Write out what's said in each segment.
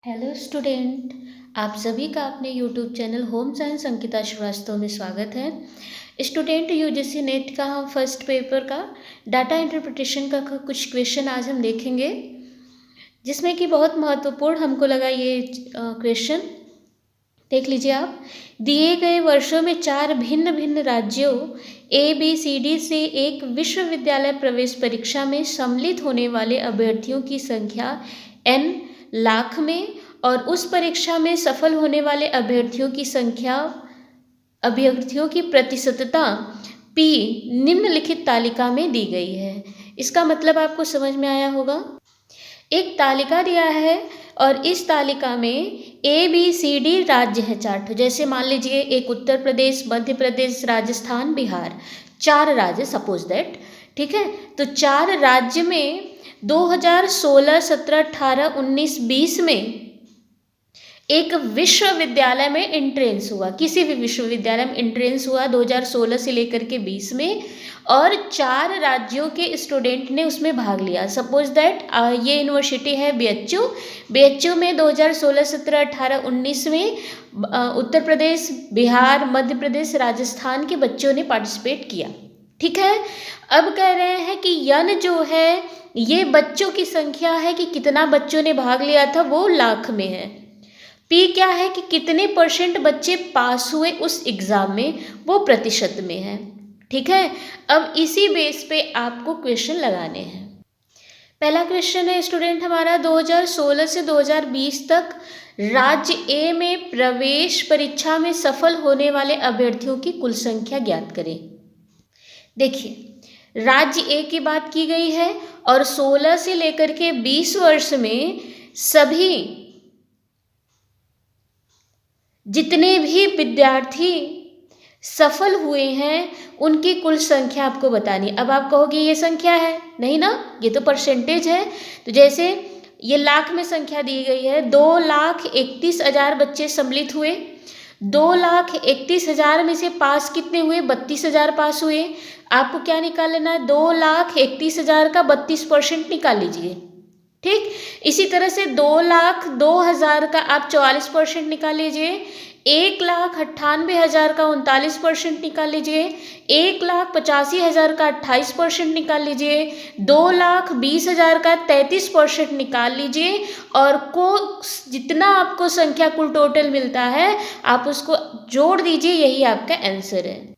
Hello student. आप सभी का अपने YouTube channel home science Ankita Srivastava में स्वागत है। स्टूडेंट, यूजीसी नेट का हम फर्स्ट पेपर का डाटा इंटरप्रिटेशन का कुछ क्वेश्चन आज हम देखेंगे, जिसमें कि बहुत महत्वपूर्ण हमको लगा ये क्वेश्चन। देख लीजिए आप। दिए गए वर्षों में 4 भिन्न भिन्न राज्यों ABCD से एक विश्वविद्यालय प्रवेश परीक्षा में सम्मिलित होने वाले अभ्यर्थियों की संख्या n लाख में और उस परीक्षा में सफल होने वाले अभ्यर्थियों की प्रतिशतता P निम्नलिखित तालिका में दी गई है। इसका मतलब आपको समझ में आया होगा। एक तालिका दिया है और इस तालिका में ABCD राज्य है 4। जैसे मान लीजिए एक उत्तर प्रदेश, मध्य प्रदेश, राजस्थान, बिहार, 4 राज्य सपोज दैट। ठीक है, तो 4 राज्य में 2016, 17, 18, 19, 20 में एक विश्वविद्यालय में एंट्रेंस हुआ। किसी भी विश्वविद्यालय में एंट्रेंस हुआ 2016 से लेकर के 20 में, और 4 राज्यों के स्टूडेंट ने उसमें भाग लिया। सपोज दैट ये यूनिवर्सिटी है BHU में 2016, 17, 18, 19 में उत्तर प्रदेश, बिहार, मध्य प्रदेश, राजस्थान के बच्चों ने पार्टिसिपेट किया। ठीक है, अब कह रहे हैं कि यन जो है ये बच्चों की संख्या है कि कितना बच्चों ने भाग लिया था, वो लाख में है। P क्या है कि कितने % बच्चे पास हुए उस एग्जाम में, वो प्रतिशत में है। ठीक है, अब इसी बेस पे आपको क्वेश्चन लगाने हैं। पहला क्वेश्चन है स्टूडेंट हमारा, 2016 से 2020 तक राज्य A में प्रवेश परीक्षा में सफल होने वाले अभ्यर्थियों की कुल संख्या ज्ञात करें। देखिए, राज्य A की बात की गई है और 16 से लेकर के 20 वर्ष में सभी जितने भी विद्यार्थी सफल हुए हैं उनकी कुल संख्या आपको बतानी। अब आप कहोगे ये संख्या है, नहीं ना, ये तो परसेंटेज है। तो जैसे ये लाख में संख्या दी गई है, 2,31,000 बच्चे सम्मिलित हुए। 2,31,000 में से पास कितने हुए? 32,000 पास हुए। आपको क्या निकाल लेना है? 2,31,000 का 32% निकाल लीजिए। ठीक, इसी तरह से 2,02,000 का आप 44% निकाल लीजिए। 1,98,000 का 39% निकाल लीजिए। 1,85,000 का 28% निकाल लीजिए। 2,20,000 का 33% निकाल लीजिए, और जितना आपको संख्या कुल टोटल मिलता है आप उसको जोड़ दीजिए, यही आपका आंसर है।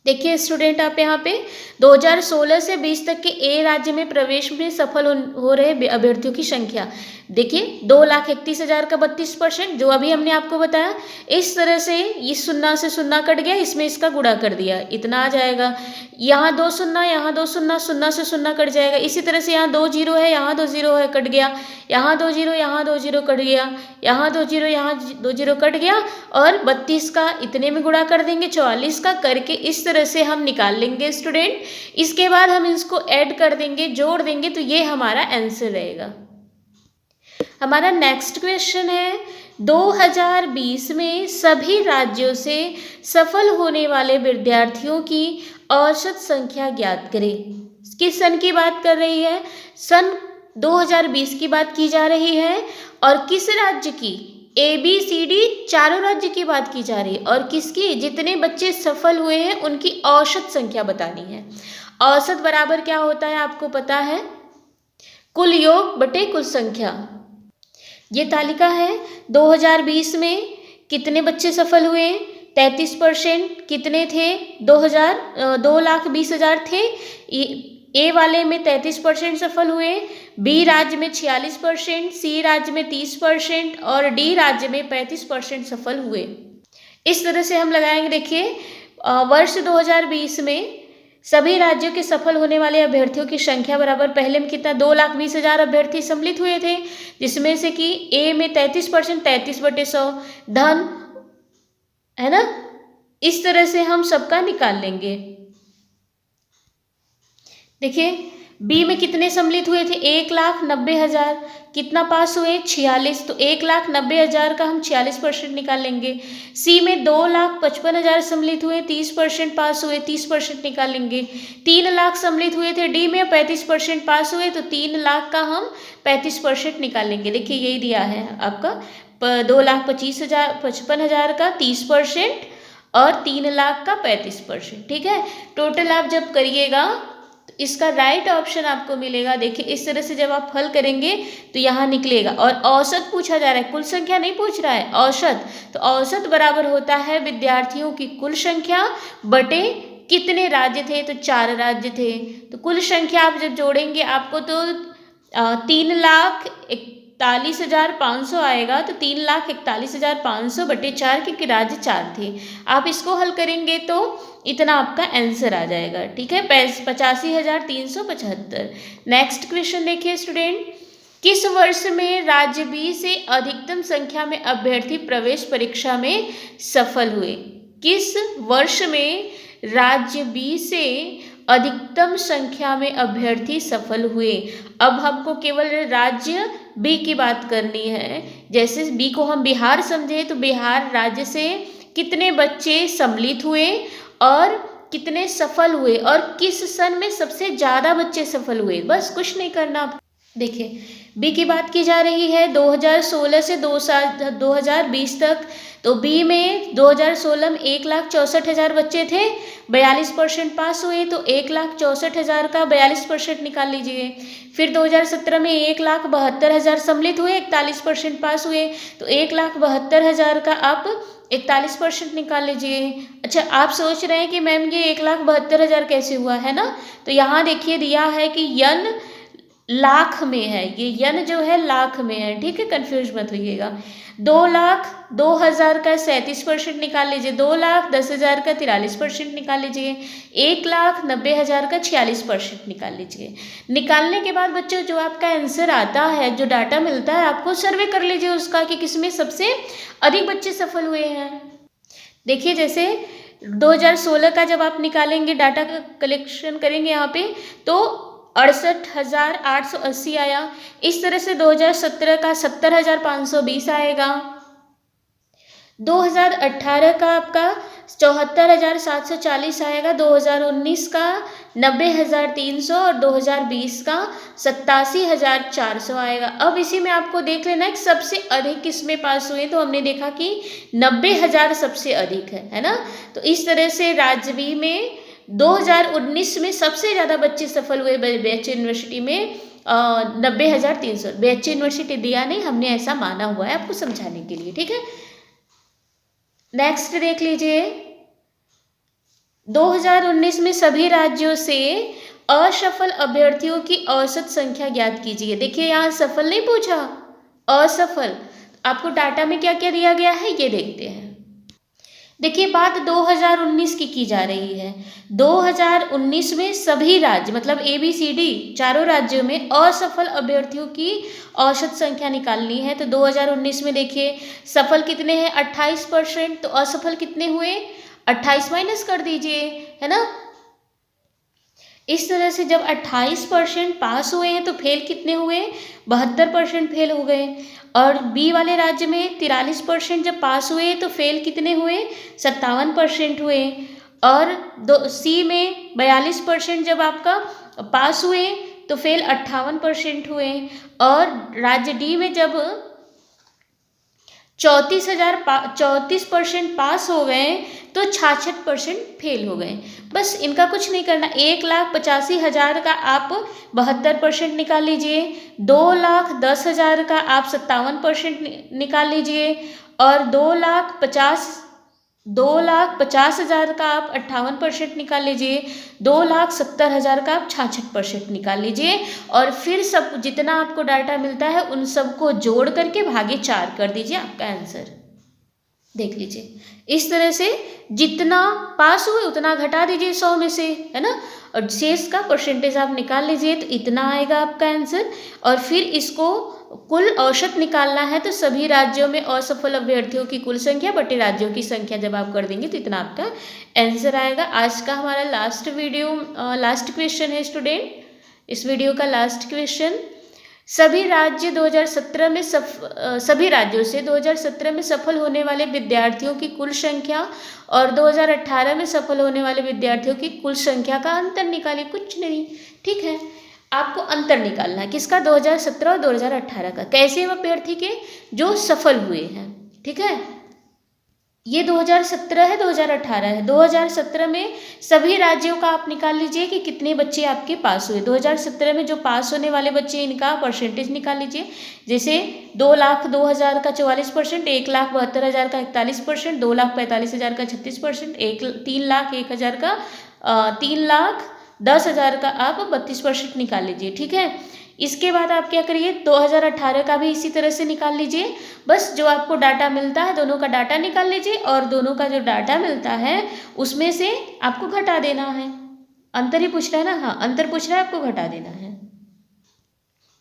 देखिए स्टूडेंट, आप यहाँ पे 2016 से 20 तक के A राज्य में प्रवेश में सफल हो रहे अभ्यर्थियों की संख्या देखिए, 2,31,000 का 32%, जो अभी हमने आपको बताया। इस तरह से इस सुन्ना से सुन्ना कट गया, इसमें इसका गुणा कर दिया, इतना आ जाएगा। यहाँ 2 सुन्ना, यहाँ 2 सुन्ना, सुन्ना से सुन्ना कट जाएगा। इसी तरह से यहाँ 2 जीरो है, यहाँ 2 जीरो है, कट गया। यहाँ 2 जीरो, यहाँ 2 जीरो कट गया। यहाँ 2 जीरो, यहाँ 2 जीरो कट गया, और 32 का इतने में गुणा कर देंगे, 44 का करके इस तरह से हम निकाल लेंगे स्टूडेंट। इसके बाद हम इसको ऐड कर देंगे, जोड़ देंगे, तो ये हमारा आंसर रहेगा। हमारा नेक्स्ट क्वेश्चन है, 2020 में सभी राज्यों से सफल होने वाले विद्यार्थियों की औसत संख्या ज्ञात करें। किस सन की बात कर रही है? सन 2020 की बात की जा रही है, और किस राज्य की? ABCD 4 राज्य की बात की जा रही है, और किसकी? जितने बच्चे सफल हुए हैं उनकी औसत संख्या बतानी है। औसत बराबर क्या होता है आपको पता है? कुल योग बटे कुल संख्या। ये तालिका है। 2020 में कितने बच्चे सफल हुए? 33%। कितने थे? 2,20,000 थे। A वाले में 33% सफल हुए, B राज्य में 46%, C राज्य में 30% और D राज्य में 35% सफल हुए। इस तरह से हम लगाएंगे। देखिए, वर्ष 2020 में सभी राज्यों के सफल होने वाले अभ्यर्थियों की संख्या बराबर, पहले में कितना? 2,20,000 अभ्यर्थी सम्मिलित हुए थे, जिसमें से कि A में 33%, 33/100 धन, है ना। इस तरह से हम सबका निकाल लेंगे। देखिए, बी में कितने सम्मिलित हुए थे? 1,90,000। कितना पास हुए? 46। तो 1,90,000 का हम 46% निकालेंगे। सी में 2,55,000 सम्मिलित हुए, 30% पास हुए, 30% निकालेंगे। 3 लाख सम्मिलित हुए थे डी में, 35% पास हुए, तो 3 लाख का हम 35% निकालेंगे। देखिए यही दिया है आपका 2,55,000 का 30% और 3 लाख का 35%। ठीक है, टोटल आप जब करिएगा तो इसका राइट ऑप्शन आपको मिलेगा। देखिए इस तरह से जब आप हल करेंगे तो यहाँ निकलेगा। और औसत पूछा जा रहा है, कुल संख्या नहीं पूछ रहा है, औसत। तो औसत बराबर होता है विद्यार्थियों की कुल संख्या बटे कितने राज्य थे? तो 4 राज्य थे। तो कुल संख्या आप जब जोड़ेंगे आपको तो 3,41,500 आएगा। तो 3,41,500 बटे 4, क्योंकि राज्य 4 थे। आप इसको हल करेंगे तो इतना आपका आंसर आ जाएगा। ठीक है, 85,375। नेक्स्ट क्वेश्चन देखिए स्टूडेंट, किस वर्ष में राज्य बी से अधिकतम संख्या में अभ्यर्थी प्रवेश परीक्षा में सफल हुए? किस वर्ष में राज्य बी से अधिकतम संख्या में अभ्यर्थी सफल हुए? अब हमको केवल राज्य बी की बात करनी है। जैसे बी को हम बिहार समझे तो बिहार राज्य से कितने बच्चे सम्मिलित हुए और कितने सफल हुए और किस सन में सबसे ज़्यादा बच्चे सफल हुए, बस कुछ नहीं करना। देखिए बी की बात की जा रही है 2016 से 2020 तक। तो बी में 2016 में 1,64,000 बच्चे थे, 42% पास हुए। तो 1,64,000 का 42% निकाल लीजिए। फिर 2017 में 1,72,000 सम्मिलित हुए, 41% पास हुए। तो 1,72,000 का आप 41% निकाल लीजिए। अच्छा, आप सोच रहे हैं कि मैम ये 1,72,000 कैसे हुआ, है ना? तो यहाँ देखिए दिया है कि यन लाख में है, ये यन जो है लाख में है। ठीक है, कंफ्यूज मत होइएगा। 2,02,000 का 37% निकाल लीजिए, 2,10,000 का 43% निकाल लीजिए, 1,90,000 का 46% निकाल लीजिए। निकालने के बाद बच्चों जो आपका आंसर आता है, जो डाटा मिलता है, आपको सर्वे कर लीजिए उसका कि किसमें सबसे अधिक बच्चे सफल हुए हैं। देखिए जैसे 2016 का जब आप निकालेंगे, डाटा का कलेक्शन करेंगे यहाँ पे, तो 68,880 आया। इस तरह से 2017 का 70,520 आएगा। 2018 का आपका 74,740 आएगा। 2019 का 90,300 और 2020 का 87,400 आएगा। अब इसी में आपको देख लेना है कि सबसे अधिक किसमें पास हुए। तो हमने देखा कि 90,000 सबसे अधिक है ना? तो इस तरह से राज्य बी में 2019 में सबसे ज़्यादा बच्चे सफल हुए BHU यूनिवर्सिटी में 90,300। BHU यूनिवर्सिटी दिया नहीं, हमने ऐसा माना हुआ है आपको समझाने के लिए। ठीक है, नेक्स्ट देख लीजिए। 2019 में सभी राज्यों से असफल अभ्यर्थियों की औसत संख्या ज्ञात कीजिए। देखिए यहाँ सफल नहीं पूछा, असफल। आपको डाटा में क्या क्या दिया गया है ये देखते हैं। देखिए बात 2019 की जा रही है। 2019 में सभी राज्य मतलब ABCD चारों राज्यों में असफल अभ्यर्थियों की औसत संख्या निकालनी है। तो 2019 में देखिए सफल कितने हैं? 28%। तो असफल कितने हुए? 28 माइनस कर दीजिए, है ना? इस तरह से जब 28% पास हुए हैं तो फेल कितने हुए? 72% फेल हो गए। और बी वाले राज्य में 43% जब पास हुए तो फेल कितने हुए? 57% हुए। और सी में 42% जब आपका पास हुए तो फेल 58% हुए। और राज्य डी में जब 34% पास हो गए तो 66% फेल हो गए। बस इनका कुछ नहीं करना। 1,85,000 का आप 72% निकाल लीजिए, 2,10,000 का आप 57% निकाल लीजिए और 2,50,000 का आप 58% निकाल लीजिए, 2,70,000 का आप 66% निकाल लीजिए। और फिर सब जितना आपको डाटा मिलता है उन सबको जोड़ करके भागे 4 कर दीजिए, आपका आंसर देख लीजिए। इस तरह से जितना पास हुए उतना घटा दीजिए 100 में से, है ना? और शेष का परसेंटेज आप निकाल लीजिए तो इतना आएगा आपका आंसर। और फिर इसको कुल औसत निकालना है तो सभी राज्यों में असफल अभ्यर्थियों की कुल संख्या बटे राज्यों की संख्या जब आप कर देंगे तो इतना आपका आंसर आएगा। आज का हमारा लास्ट क्वेश्चन है स्टूडेंट। इस वीडियो का लास्ट क्वेश्चन, सभी राज्यों से 2017 में सफल होने वाले विद्यार्थियों की कुल संख्या और 2018 में सफल होने वाले विद्यार्थियों की कुल संख्या का अंतर निकालिए। कुछ नहीं, ठीक है, आपको अंतर निकालना है किसका, 2017 और 2018 का। कैसे अभ्यर्थी के, जो सफल हुए हैं, ठीक है। ये 2017 है, 2018 है। 2017 में सभी राज्यों का आप निकाल लीजिए कि कितने बच्चे आपके पास हुए। 2017 में जो पास होने वाले बच्चे, इनका परसेंटेज निकाल लीजिए। जैसे 2,02,000 का 44%, 1,72,000 का 41%, 2,45,000 का 36%, 3,01,000 का 3,10,000 का आप 32% निकाल लीजिए, ठीक है। इसके बाद आप क्या करिए, 2018 का भी इसी तरह से निकाल लीजिए। बस जो आपको डाटा मिलता है, दोनों का डाटा निकाल लीजिए और दोनों का जो डाटा मिलता है उसमें से आपको घटा देना है। अंतर ही पूछ रहा है ना, हाँ अंतर पूछ रहा है, आपको घटा देना है।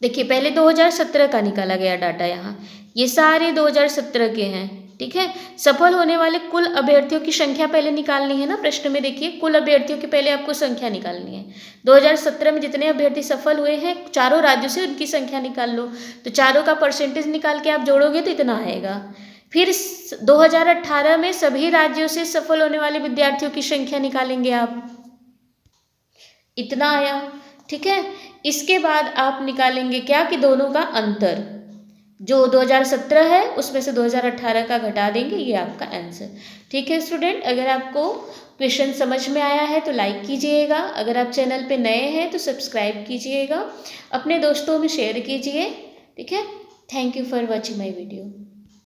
देखिए पहले 2017 का निकाला गया डाटा, यहाँ ये सारे 2017 के हैं, ठीक है। सफल होने वाले कुल अभ्यर्थियों की संख्या पहले निकालनी है ना, प्रश्न में देखिए कुल अभ्यर्थियों की पहले आपको संख्या निकालनी है। 2017 में जितने अभ्यर्थी सफल हुए हैं चारों राज्यों से, उनकी संख्या निकाल लो। तो चारों का परसेंटेज निकाल के आप जोड़ोगे तो इतना आएगा। फिर 2018 में सभी राज्यों से सफल होने वाले विद्यार्थियों की संख्या निकालेंगे आप, इतना आया, ठीक है। इसके बाद आप निकालेंगे क्या कि दोनों का अंतर, जो 2017 है उसमें से 2018 का घटा देंगे, ये आपका आंसर, ठीक है स्टूडेंट। अगर आपको क्वेश्चन समझ में आया है तो लाइक कीजिएगा, अगर आप चैनल पे नए हैं तो सब्सक्राइब कीजिएगा, अपने दोस्तों में शेयर कीजिए, ठीक है। Thank you for watching my video.